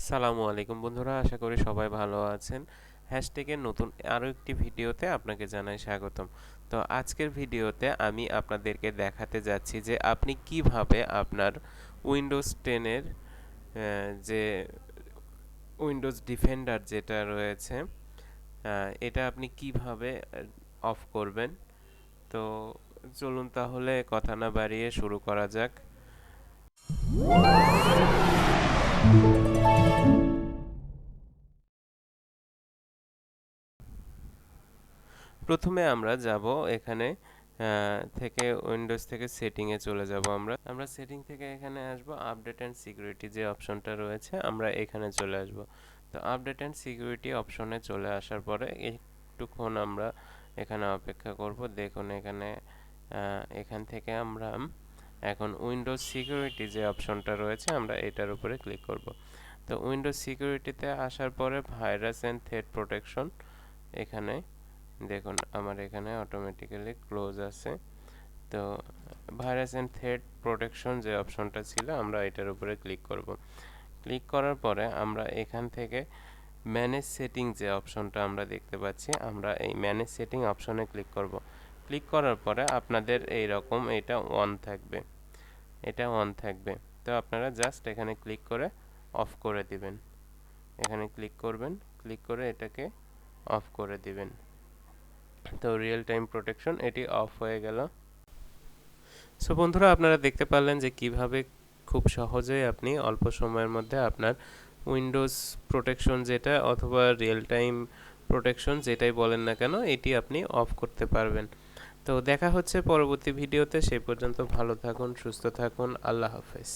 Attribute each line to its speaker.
Speaker 1: সালামু আলাইকুম বন্ধুরা, আশা করি সবাই ভালো আছেন। হ্যাশট্যাগের নতুন আরও একটি ভিডিওতে আপনাকে জানাই স্বাগতম। তো আজকের ভিডিওতে আমি আপনাদেরকে দেখাতে যাচ্ছি যে আপনি কিভাবে আপনার উইন্ডোজ 10-এর যে উইন্ডোজ ডিফেন্ডার যেটা রয়েছে এটা আপনি কিভাবে অফ করবেন। তো চলুন তাহলে কথা না বাড়িয়ে শুরু করা যাক। প্রথমে আমরা যাব এখানে থেকে উইন্ডোজ থেকে সেটিংয়ে চলে যাব। আমরা সেটিং থেকে এখানে আসব, আপডেট অ্যান্ড সিকিউরিটি যে অপশনটা রয়েছে আমরা এখানে চলে আসব। তো আপডেট অ্যান্ড সিকিউরিটি অপশনে চলে আসার পরে একটুক্ষণ আমরা এখানে অপেক্ষা করব। দেখুন এখানে এখান থেকে আমরা এখন উইন্ডোজ সিকিউরিটি যে অপশনটা রয়েছে আমরা এটার উপরে ক্লিক করব। তো উইন্ডোজ সিকিউরিটিতে আসার পরে ভাইরাস অ্যান্ড থ্রেট প্রোটেকশন, এখানে দেখুন আমার এখানে অটোমেটিক্যালি ক্লোজ আছে। তো ভাইরাস অ্যান্ড থ্রেট প্রোটেকশন যে অপশনটা ছিল আমরা এটার উপরে ক্লিক করব। ক্লিক করার পরে আমরা এখান থেকে ম্যানেজ সেটিং যে অপশনটা আমরা দেখতে পাচ্ছি, আমরা এই ম্যানেজ সেটিং অপশনে ক্লিক করব। ক্লিক করার পরে আপনাদের এই রকম এটা অন থাকবে, এটা অন থাকবে। তো আপনারা জাস্ট এখানে ক্লিক করে অফ করে দিবেন। এখানে ক্লিক করবেন, ক্লিক করে এটাকে অফ করে দিবেন। তো রিয়েল টাইম প্রোটেকশন এটি অফ হয়ে গেল। সো বন্ধুরা, আপনারা দেখতে পারলেন যে কিভাবে খুব সহজেই আপনি অল্প সময়ের মধ্যে আপনার উইন্ডোজ প্রোটেকশন যেটা অথবা রিয়েল টাইম প্রোটেকশন যেটাই বলেন না কেন এটি আপনি অফ করতে পারবেন। তো দেখা হচ্ছে পরবর্তী ভিডিওতে। সেই পর্যন্ত ভালো থাকুন, সুস্থ থাকুন। আল্লাহ হাফেজ।